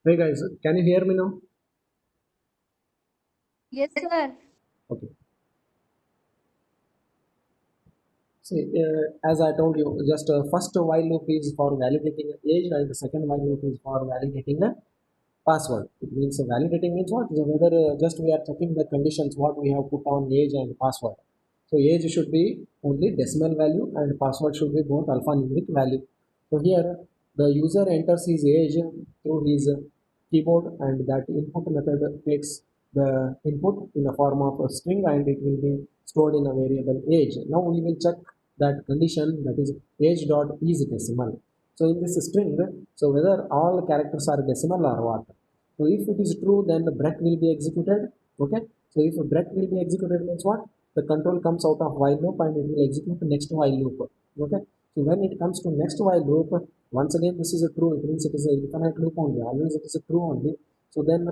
Hey guys, can you hear me now? Yes, sir. Okay. See, as I told you, just first while loop is for validating the age, and the second while loop is for validating the password. It means validating means what? So whether just we are checking the conditions what we have put on age and password. So age should be only decimal value and password should be both alphanumeric value. So here the user enters his age through his keyboard, and that input method takes the input in the form of a string and it will be stored in a variable age. Now we will check that condition, that is age dot is decimal. So in this string, so whether all characters are decimal or what. So if it is true, then the break will be executed. Okay. So if a break will be executed means what? The control comes out of while loop and it will execute the next while loop. Okay. So when it comes to next while loop, once again this is a true. It means it is a infinite loop only. Always it is a true only. So then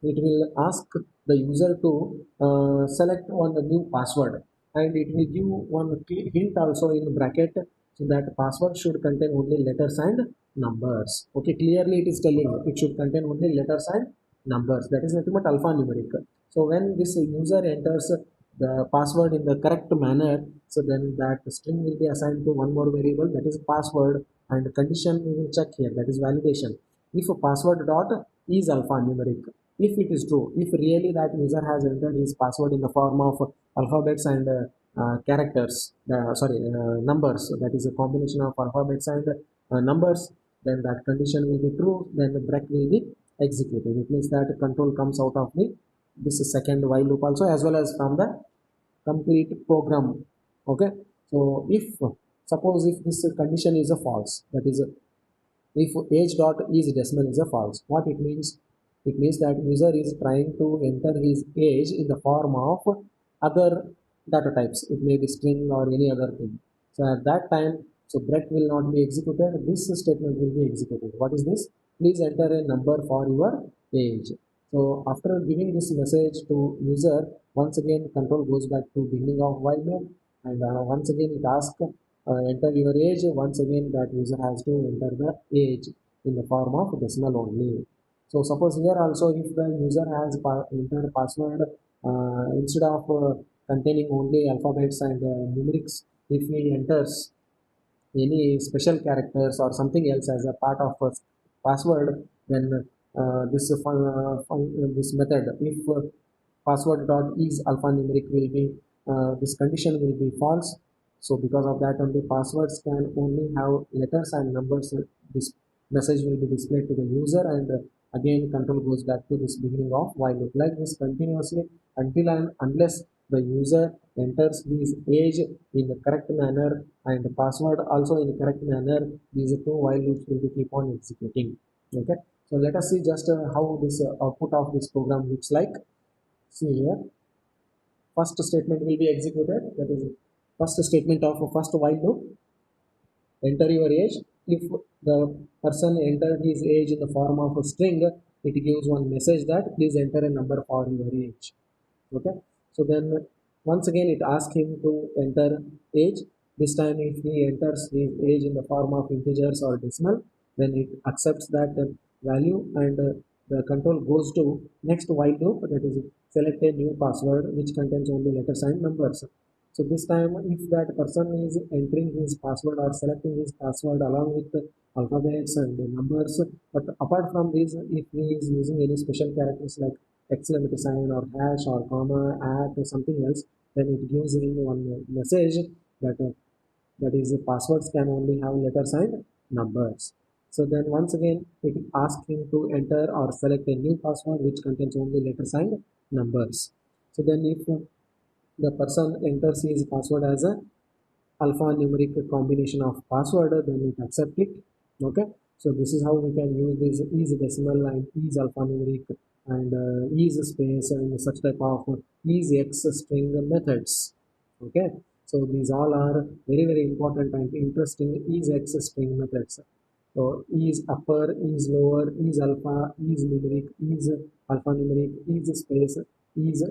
it will ask the user to select one the new password, and it will give one hint also in bracket, so that password should contain only letters and numbers. Okay, clearly it is telling it should contain only letters and numbers, that is nothing but alphanumeric. So when this user enters the password in the correct manner, so then that string will be assigned to one more variable, that is password, and the condition we will check here, that is validation. If a password dot is alphanumeric, if it is true, if really that user has entered his password in the form of alphabets and characters, numbers, that is a combination of alphabets and numbers, then that condition will be true, then the break will be executed. It means that control comes out of the this second while loop also, as well as from the complete program. Okay. So if suppose if this condition is a false, that is if age dot is decimal is a false, what it means? It means that user is trying to enter his age in the form of other data types. It may be string or any other thing. So at that time, so break will not be executed, this statement will be executed. What is this? Please enter a number for your age. So after giving this message to user, once again control goes back to beginning of while loop, and once again it asks enter your age. Once again that user has to enter the age in the form of decimal only. So suppose here also, if the user has entered password instead of containing only alphabets and numerics, if he enters any special characters or something else as a part of a password, then this method, if password dot is alphanumeric, will be this condition will be false. So because of that only passwords can only have letters and numbers. This message will be displayed to the user, and again control goes back to this beginning of while loop, like this continuously until and unless the user enters his age in the correct manner and the password also in the correct manner. These two while loops will be keep on executing. Okay. So let us see just how this output of this program looks like. See here, first statement will be executed, that is first statement of a first while loop. Enter your age. If the person entered his age in the form of a string, it gives one message that please enter a number for your age. Okay. So then once again it asks him to enter age. This time if he enters his age in the form of integers or decimal, then it accepts that value, and the control goes to next while loop, that is select a new password which contains only letters and numbers. So this time if that person is entering his password or selecting his password along with the alphabets and the numbers, but apart from these, if he is using any special characters like exclamation sign or hash or comma, at or something else, then it gives him one message that that is passwords can only have letters and numbers. So then once again it asks him to enter or select a new password which contains only letters and numbers. So then if the person enters his password as a alphanumeric combination of password, then it accept it. Okay. So this is how we can use this is decimal and is alphanumeric and is space and such type of is x string methods. Okay. So these all are very very important and interesting is x string methods. So is upper, is lower, is alpha, is numeric, is alphanumeric, is space, is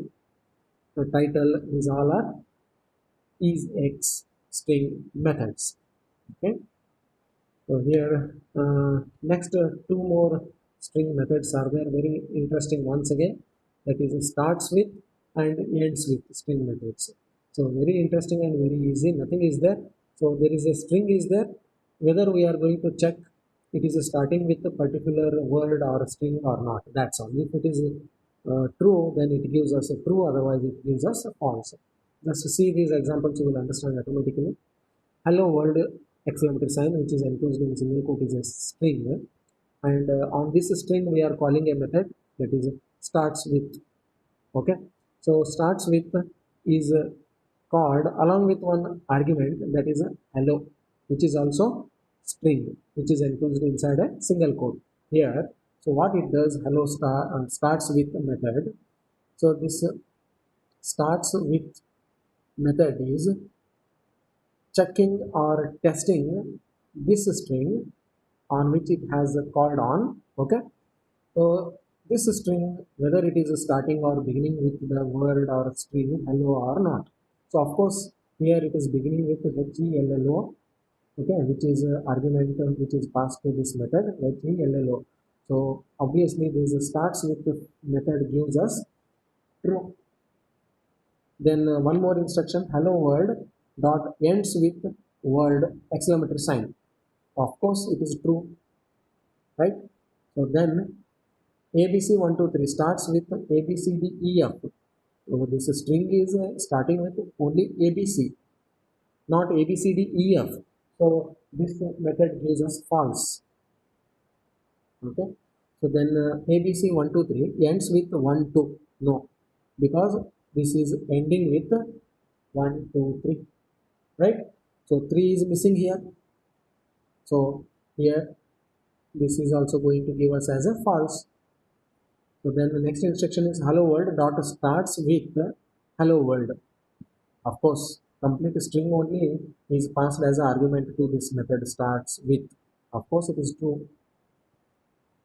title, these all are is x string methods. Okay. So here next two more string methods are there, very interesting once again. That is starts with and ends with string methods. So very interesting and very easy. Nothing is there. So there is a string is there. Whether we are going to check it is starting with a particular word or a string or not. That's all. If it is true, then it gives us a true. Otherwise, it gives us a false. Just to see these examples, you will understand automatically. Hello world exclamatory sign, which is enclosed in single quote, is a string, and on this string we are calling a method that is starts with. Okay, so starts with is called along with one argument, that is a hello, which is also string, which is enclosed inside a single quote here. So what it does, hello starts with method. So this starts with method is checking or testing this string on which it has called on. Okay, so this string, whether it is starting or beginning with the word or string hello or not. So of course here it is beginning with hello. Okay, which is argument which is passed to this method hello. So obviously this starts with the method gives us true. Then one more instruction, hello world dot ends with word exclamatory sign. Of course it is true, right? So then ABC 123 starts with ABCDEF. So this string is starting with only ABC, not ABCDEF. So this method gives us false. Okay. So then ABC 123 ends with 1 2. No, because this is ending with 1 2 3. Right. So 3 is missing here. So here this is also going to give us as a false. So then the next instruction is hello world dot starts with hello world. Of course, complete string only is passed as an argument to this method starts with. Of course, it is true,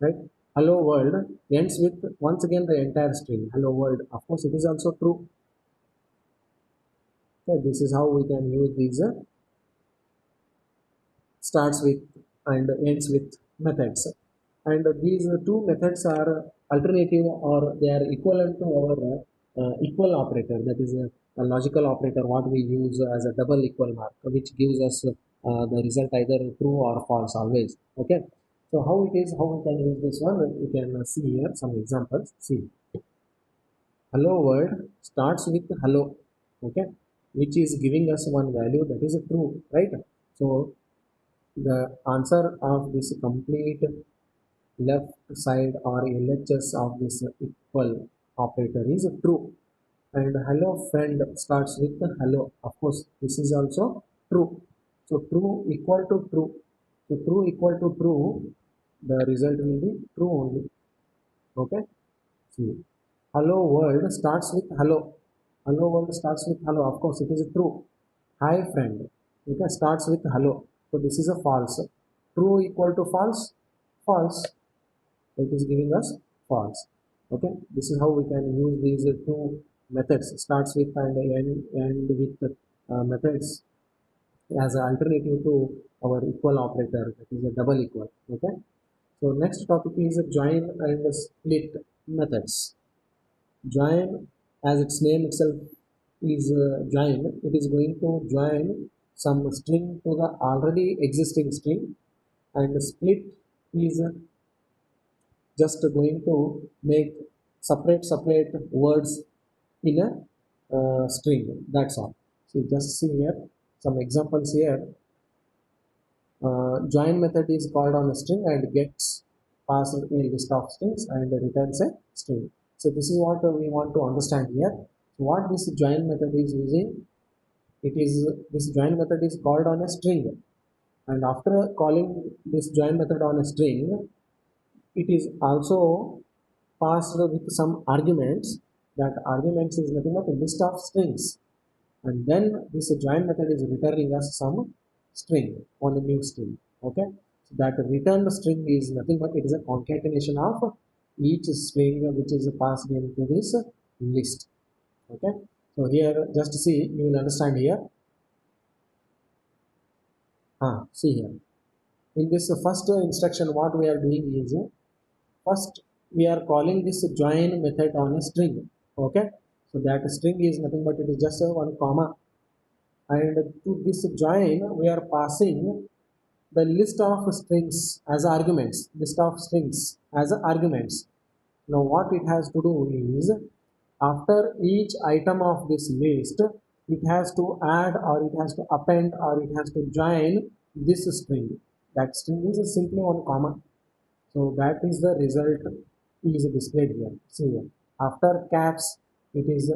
right? Hello world ends with once again the entire string. Hello world. Of course, it is also true. Okay, this is how we can use these starts with and ends with methods. And these two methods are alternative or they are equivalent to our equal operator, that is a logical operator what we use as a double equal mark, which gives us the result either true or false always. Okay, so how it is, how we can use this one, we can see here some examples. See, hello world starts with hello. Okay, which is giving us one value that is true, right? So the answer of this complete left side or LHS of this equal operator is true. And hello friend starts with hello. Of course, this is also true. So true equal to true. So true equal to true, the result will be true only. Okay. See, hello world starts with hello. Hello world starts with hello. Of course, it is true. Hi friend. Okay, starts with hello. So this is a false. True equal to false. False. It is giving us false. Okay, this is how we can use these two methods. Starts with and with methods as an alternative to our equal operator, that is a double equal. Okay. So next topic is join and split methods. Join, as its name itself is join, it is going to join some string to the already existing string, and split is just going to make separate words in a string. That's all. So just see here some examples here. Join method is called on a string and gets passed a list of strings and returns a string. So this is what we want to understand here. So what this join method is using, it is this join method is called on a string, and after calling this join method on a string, it is also passed with some arguments. That arguments is nothing but a list of strings, and then this join method is returning us some string on a new string. Okay, so that returned string is nothing but it is a concatenation of each string which is passed into this list. Okay, so here just see, you will understand here. See here in this first instruction what we are doing is first we are calling this join method on a string. Okay, so that string is nothing but it is just a one comma, and to this join we are passing the list of strings as arguments, list of strings as arguments. Now what it has to do is, after each item of this list, it has to add or it has to append or it has to join this string. That string is simply one comma. So that is the result is displayed here. See here. After caps, it is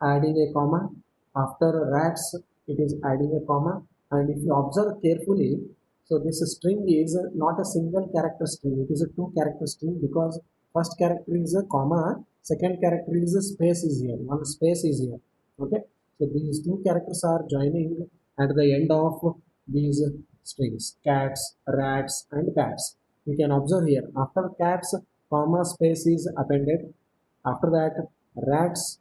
adding a comma. After rats, it is adding a comma. And if you observe carefully, so this string is not a single character string, it is a two character string, because first character is a comma, second character is a space is here, one space is here. Okay, so these two characters are joining at the end of these strings, cats, rats and cats. You can observe here, after cats, comma space is appended. After that, rats,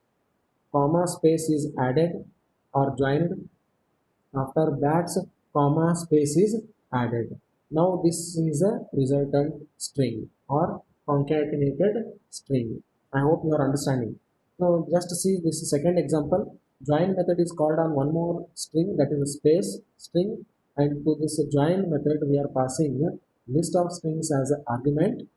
comma space is added or joined. After bats, comma space is added. Now this is a resultant string or concatenated string. I hope you are understanding. Now just see this second example. Join method is called on one more string, that is a space string, and to this join method we are passing list of strings as an argument.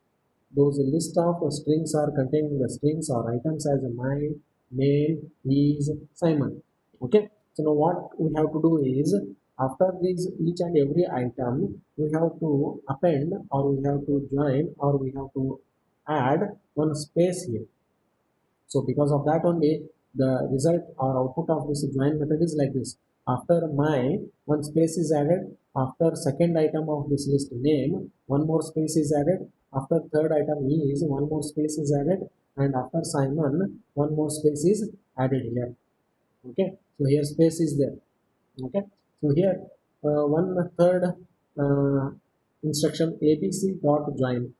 Those list of strings are containing the strings or items as my, name, is, Simon. Okay, so now what we have to do is, after these each and every item we have to append or we have to join or we have to add one space here. So because of that only, the result or output of this join method is like this. After my, one space is added. After second item of this list, name, one more space is added. After third item is, one more space is added. And after Simon, one more space is added here. Okay, so here space is there. Okay, so here one third instruction, abc dot join.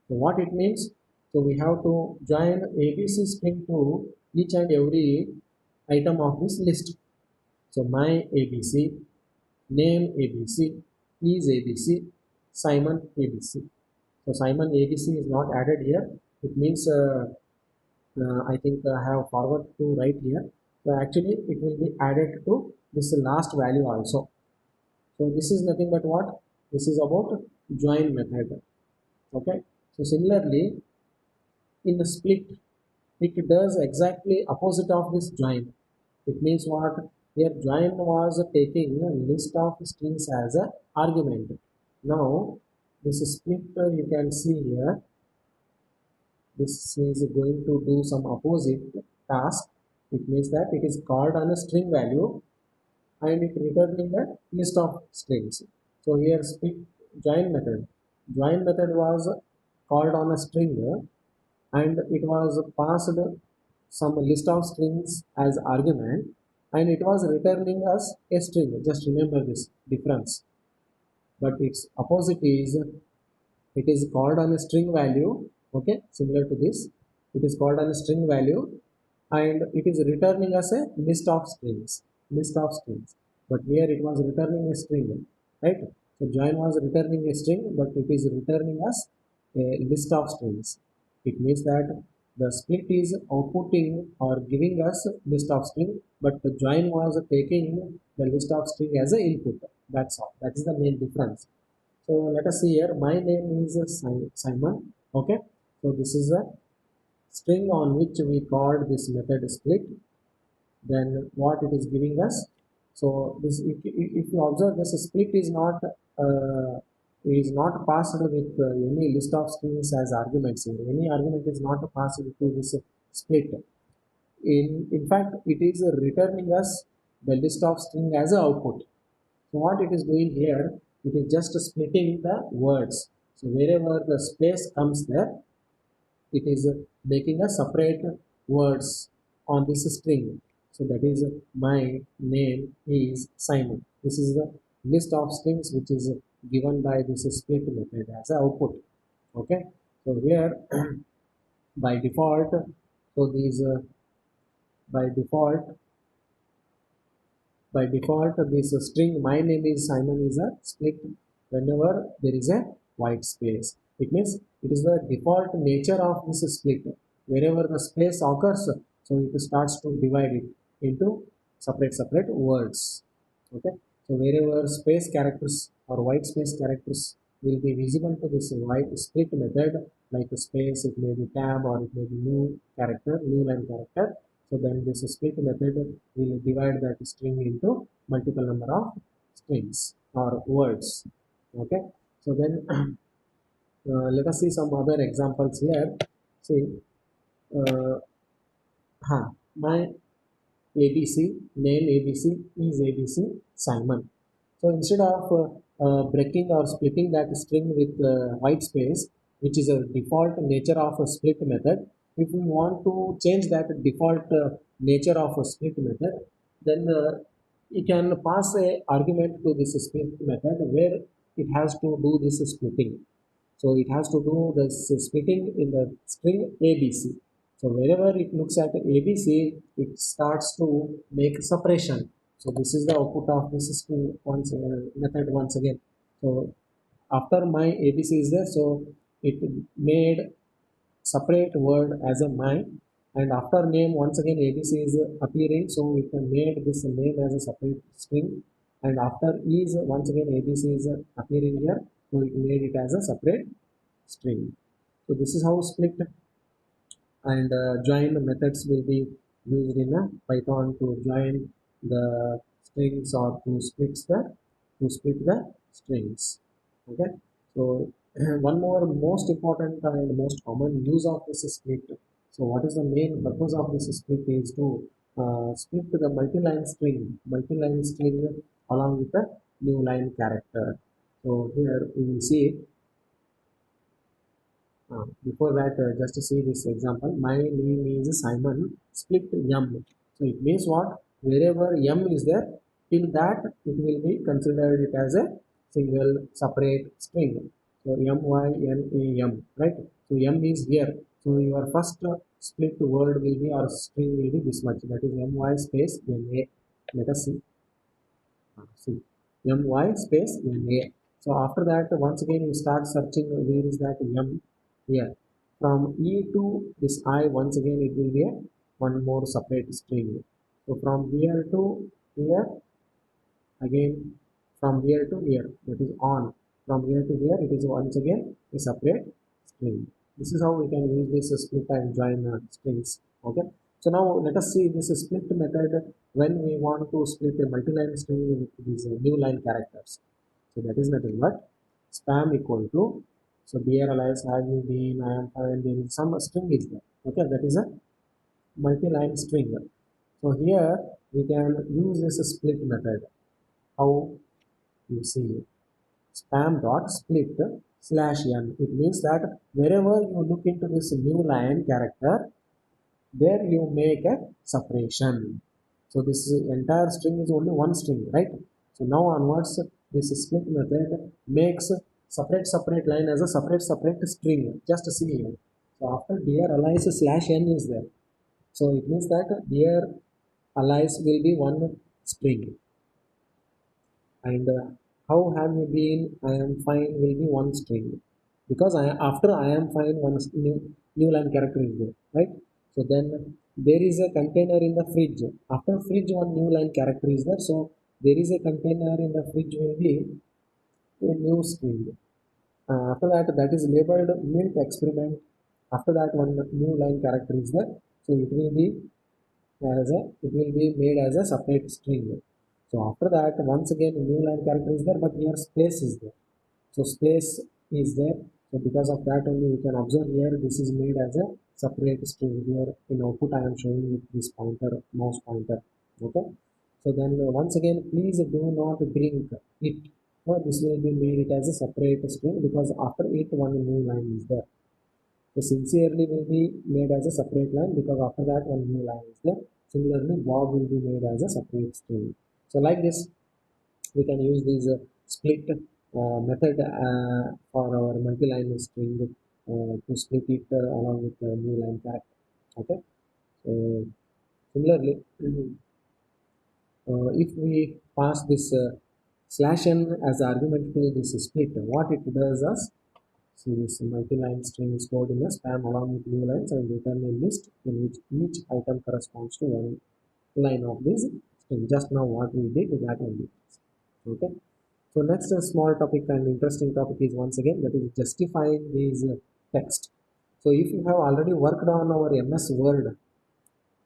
So what it means? So we have to join ABC string to each and every item of this list. So my ABC, name ABC, is ABC, Simon ABC. So Simon ABC is not added here. It means I think I have forward to write here. So actually it will be added to this last value also. So this is nothing but what? This is about join method. Okay. So similarly, in the split, it does exactly opposite of this join. It means what? Here join was taking a list of strings as a argument. Now this split, you can see here, this is going to do some opposite task. It means that it is called on a string value and it returning a list of strings. So here split join method. Join method was called on a string and it was passed some list of strings as argument and it was returning us a string. Just remember this difference. But its opposite is, it is called on a string value. Okay, similar to this, it is called on a string value and it is returning us a list of strings, list of strings. But here it was returning a string, right? So join was returning a string but it is returning us a list of strings. It means that the split is outputting or giving us list of string, but the join was taking the list of string as a input. That's all, that is the main difference. So let us see here. My name is Simon. Okay. So this is a string on which we called this method split. Then what it is giving us. So this, if you observe, this split is not passed with any list of strings as arguments here. Any argument is not passed to this split. In fact, it is returning us the list of string as a output. So what it is doing here, it is just splitting the words. So wherever the space comes there, it is making a separate words on this string. So that is my name is Simon. This is the list of strings which is given by this split method as a output. Okay. So here by default, so these by default this string my name is Simon is a split whenever there is a white space. It means it is the default nature of this split. Wherever the space occurs, so it starts to divide it into separate words. Okay, so wherever space characters or white space characters will be visible to this white split method, like a space, it may be tab or it may be new character, new line character. So then this split method will divide that string into multiple number of strings or words. Okay, so then let us see some other examples here. See, uh, my ABC, name ABC is ABC Simon. So instead of breaking or splitting that string with white space, which is a default nature of a split method, if we want to change that default nature of a split method, then you can pass a argument to this split method where it has to do this splitting. So it has to do the splitting in the string ABC. So wherever it looks at ABC, it starts to make separation. So this is the output of this string once method once again. So after my ABC is there, so it made separate word as a my, and after name once again ABC is appearing, so it made this name as a separate string, and after is once again ABC is appearing here, so it made it as a separate string. So this is how split and join methods will be used in a Python to join the strings or to split the strings. Okay, so one more most important and most common use of this split. So what is the main purpose of this split is to split the multi-line string along with the new line character. So here we will see before that, just to see this example, my name is Simon, split M. So it means what? Wherever M is there, till that it will be considered it as a single separate string. So MYNAM, right? So M is here. So your first split word will be or string will be this much. That is MY space NA. Let us see. See, my space NA. So after that, once again you start searching where is that M here. From E to this I, once again it will be a one more separate string. So from here to here, again from here to here, that is on. From here to here, it is once again a separate string. This is how we can use this split and join strings. Okay, so now let us see this split method when we want to split a multi-line string with these new line characters. So that is nothing but spam equal to, so dear alias, have you been, I am fine, there is some string is there. Okay, that is a multi-line string. So here we can use this split method. How you see spam dot split slash n. It means that wherever you look into this new line character, there you make a separation. So this entire string is only one string, right? So now onwards, this split method makes separate line as a separate string. Just see here. So after dear alias slash n is there. So it means that dear alias will be one string, and how have you been, I am fine will be one string, because after I am fine one new line character is there, right? So then there is a container in the fridge. After fridge one new line character is there, so there is a container in the fridge will be a new string. After that, that is labeled milk experiment. After that one new line character is there, so it will be made as a separate string. So after that, once again new line character is there, but here space is there. So space is there. So because of that only we can observe here this is made as a separate string. Here in output I am showing with this pointer, mouse pointer. Okay. So then once again, please do not drink it. So this will be made it as a separate string because after it one new line is there. So sincerely will be made as a separate line because after that one new line is there. Similarly, Bob will be made as a separate string. So like this, we can use this split method for our multi-line string to split it along with the new line character. Okay. So similarly, if we pass this slash n as argument to this split, what it does is See this multi-line string is stored in a span along with new lines and return a list in which each item corresponds to one line of this string. Just now what we did that only. Okay. So next small topic and interesting topic is once again that is justifying these text. So if you have already worked on our MS Word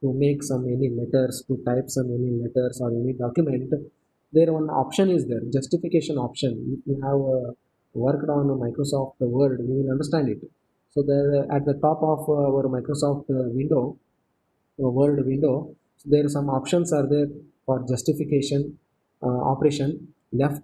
to make some any letters, to type some any letters or any document, there one option is there, justification option. If you have worked on Microsoft Word, you will understand it. So there at the top of our Microsoft window, Word window, so there are some options are there for justification operation, left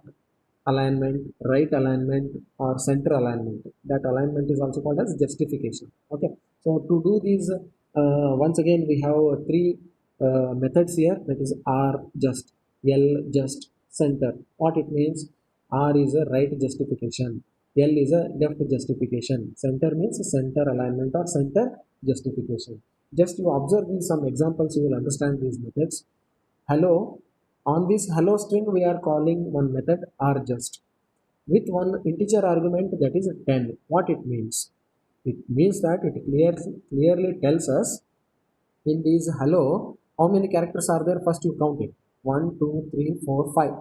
alignment, right alignment, or center alignment. That alignment is also called as justification. Okay. So to do these, once again we have three methods here. That is R just, L just, center. What it means? R is a right justification. L is a left justification. Center means center alignment or center justification. Just you observe these some examples, you will understand these methods. Hello. On this hello string, we are calling one method rjust with one integer argument that is 10. What it means? It means that it clearly tells us in these hello, how many characters are there? First you count it. 1, 2, 3, 4, 5.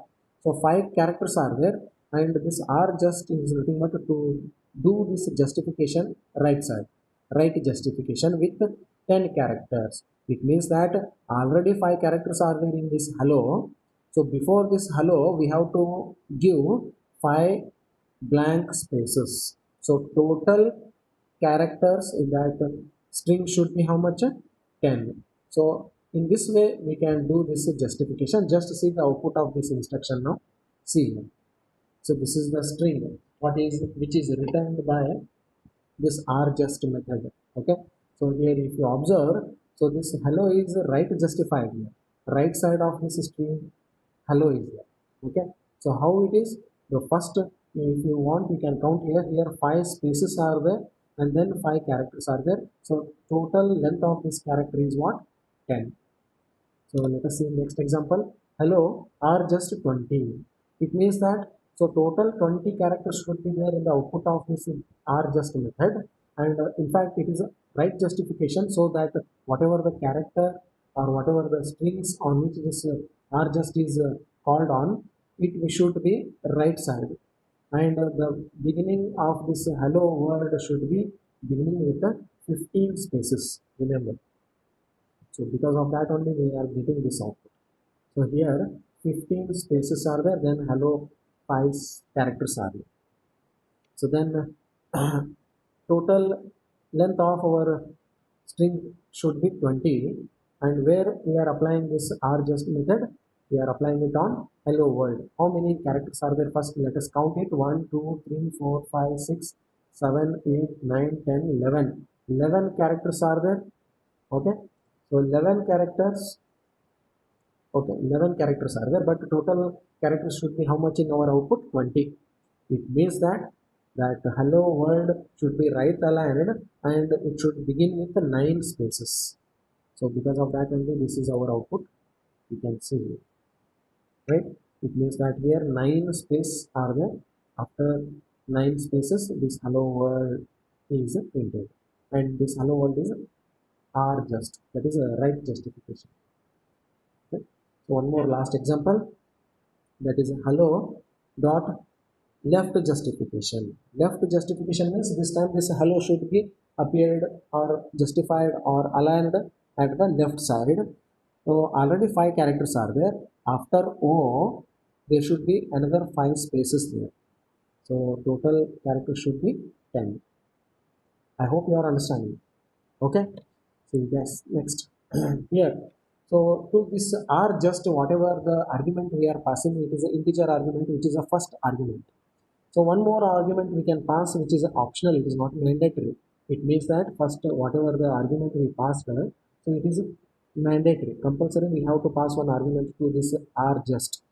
So 5 characters are there, and this R just is nothing but to do this justification right side, right justification with 10 characters. It means that already 5 characters are there in this hello. So before this hello, we have to give 5 blank spaces. So total characters in that string should be how much? 10. So in this way we can do this justification. Just see the output of this instruction now. See here. So this is the string what is which is returned by this rjust method. Okay. So here if you observe, so this hello is right justified here. Right side of this string hello is there. Okay. So how it is? The first, if you want, you can count here. Here 5 spaces are there and then 5 characters are there. So total length of this character is what? 10. So let us see next example. Hello are just 20. It means that so total 20 characters should be there in the output of this are just method, and in fact it is a right justification so that whatever the character or whatever the strings on which this are just is called on, it should be right side, and the beginning of this hello word should be beginning with the 15 spaces, remember. So because of that only we are getting this output. So here 15 spaces are there, then hello 5 characters are there. So then total length of our string should be 20, and where we are applying this rjust method, we are applying it on hello world. How many characters are there? First let us count it. 1, 2, 3, 4, 5, 6, 7, 8, 9, 10, 11. 11 characters are there. Okay. So 11 characters. Okay, 11 characters are there, but total characters should be how much in our output? 20. It means that hello world should be right aligned and it should begin with the 9 spaces. So because of that only this is our output. You can see it, right? It means that here 9 spaces are there. After 9 spaces, this hello world is printed, and this hello world is R just, that is a right justification. Okay. So one more last example, that is hello dot left justification. Left justification means this time this hello should be appeared or justified or aligned at the left side. So already 5 characters are there. After O there should be another 5 spaces there. So total characters should be 10. I hope you are understanding. Okay. So yes, next here. So to this R just whatever the argument we are passing, it is an integer argument which is a first argument. So one more argument we can pass which is optional, it is not mandatory. It means that first whatever the argument we passed, so it is mandatory. Compulsory we have to pass one argument to this R just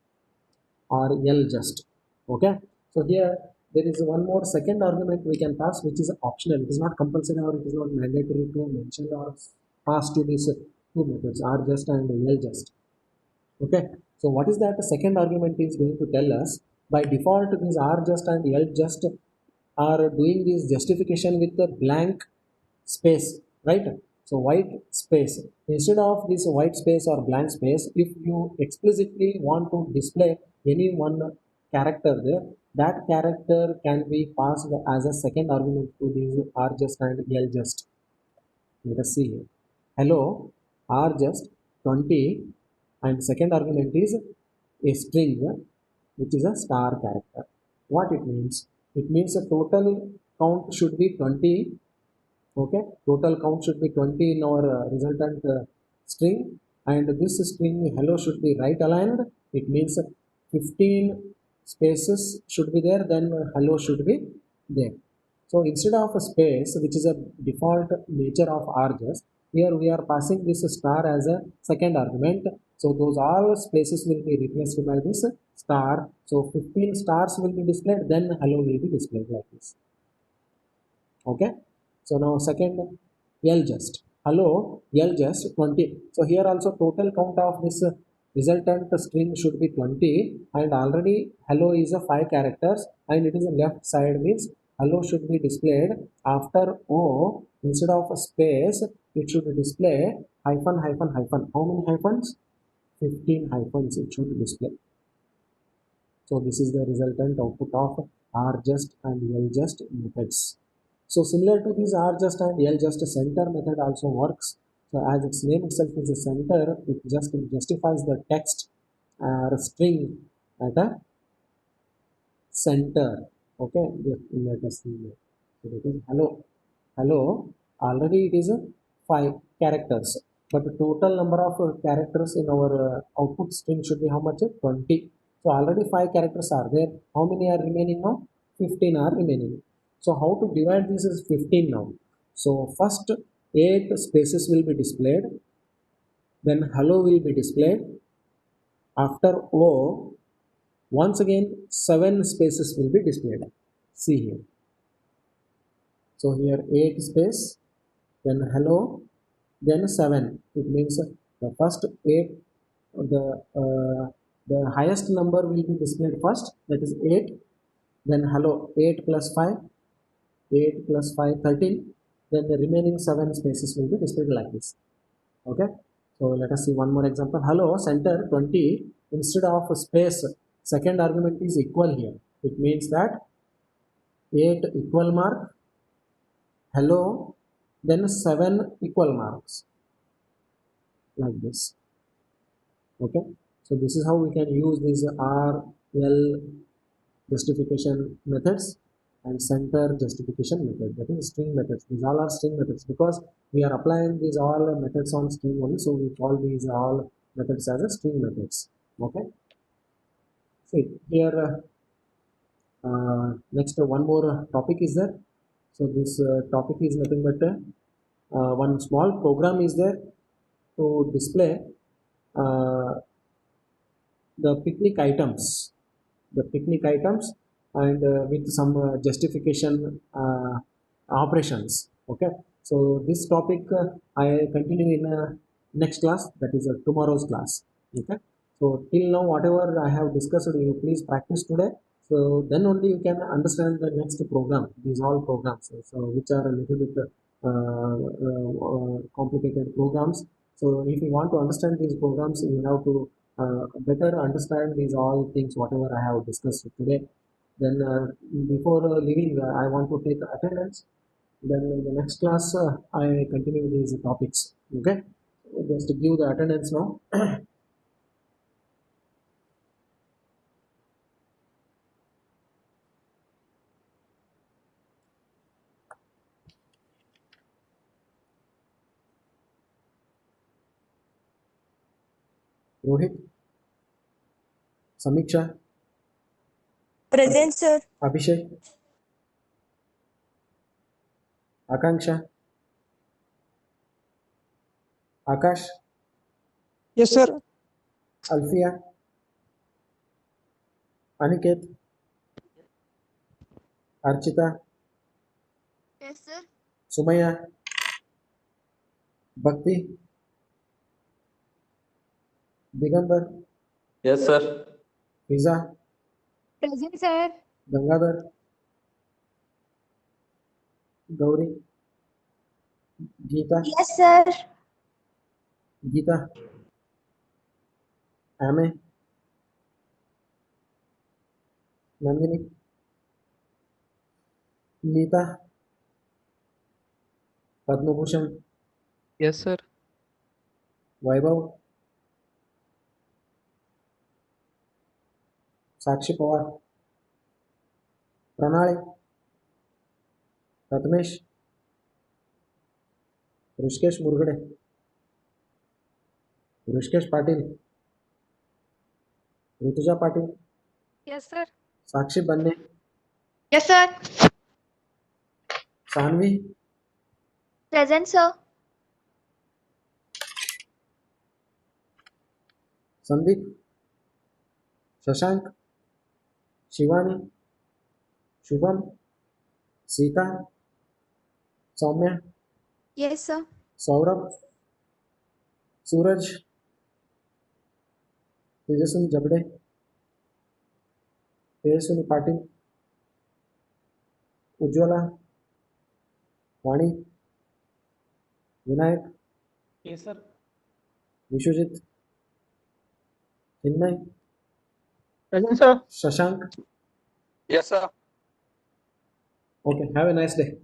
or L just. Okay. So here there is one more second argument we can pass which is optional. It is not compulsory or it is not mandatory to mention or pass to these two methods R just and L just. Okay. So what is that? The second argument is going to tell us by default these R just and L just are doing this justification with a blank space, right? So white space, instead of this white space or blank space, if you explicitly want to display any one character there, that character can be passed as a second argument to these r just and l just. Let us see here. Hello, r just 20, and second argument is a string which is a star character. What it means? It means the total count should be 20. Okay, total count should be 20 in our resultant string, and this string hello should be right aligned. It means 15 spaces should be there, then hello should be there. So instead of a space, which is a default nature of args, here we are passing this star as a second argument. So those all spaces will be replaced by this star. So 15 stars will be displayed, then hello will be displayed like this. Okay, so now second l just hello l just 20. So here also total count of this resultant string should be 20, and already hello is a 5 characters, and it is a left side, means hello should be displayed after o. Instead of a space, it should display hyphen hyphen hyphen. How many hyphens? 15 hyphens it should display. So this is the resultant output of rjust and ljust methods. So similar to this rjust and ljust, center method also works. So as its name itself is a center, it just justifies the text string at a center. Okay, let us see here. So that is hello. Hello, already it is a 5 characters, but the total number of characters in our output string should be how much? 20. So already 5 characters are there. How many are remaining now? 15 are remaining. So how to divide this is 15 now. So first 8 spaces will be displayed, then hello will be displayed. After o, once again 7 spaces will be displayed. See here. So here 8 space, then hello, then 7. It means the first 8, the the highest number will be displayed first, that is 8. Then hello, 8 plus 5, 8 plus 5 13. Then the remaining 7 spaces will be displayed like this. Okay, so let us see one more example. Hello center 20, instead of space, second argument is equal here. It means that 8 equal mark, hello, then 7 equal marks, like this. Okay, so this is how we can use these r l justification methods and center justification method, that is string methods. These all are string methods because we are applying these all methods on string only, so we call these all methods as a string methods. Okay, see here next one more topic is there. So this topic is nothing but one small program is there to display uh, the picnic items, and with some justification operations. Okay, so this topic I continue in next class, that is tomorrow's class. Okay, so till now whatever I have discussed, you please practice today, so then only you can understand the next program, these all programs, so which are a little bit complicated programs. So if you want to understand these programs, you have to better understand these all things whatever I have discussed today. Then before leaving, I want to take attendance. Then in the next class, I continue these topics. Okay, just to give the attendance now. Rohit, Samiksha, Present, sir. Abhishek, Akanksha, Akash, Yes, sir. Alfia, Aniket, Archita, Yes, sir. Sumaya, Bhakti, Digambar, Yes, sir. Fiza, Present, sir. Gangadhar, Gauri, Geeta, Yes, sir. Geeta, Ame, Nandini, Neeta, Padmabhushan, Yes, sir. Vaibhav, Sakshi Pawar, Pranali, Ratmesh, Rishikesh Murgade, Rishikesh Patil, Rutuja Patil, Yes, sir. Sakshi Banne, Yes, sir. Sanvi, Present, sir. Sandeep, Shashank, Shivani, Shubham, Sita, Soumya, Yes, sir. Saurabh, Suraj, Tejaswini Jabde, Tejaswini Patil, Ujjwala, Vani, Vinayak, Yes, sir. Vishwajit, Chinmay, Present, sir. Shashank. Yes, sir. Okay, have a nice day.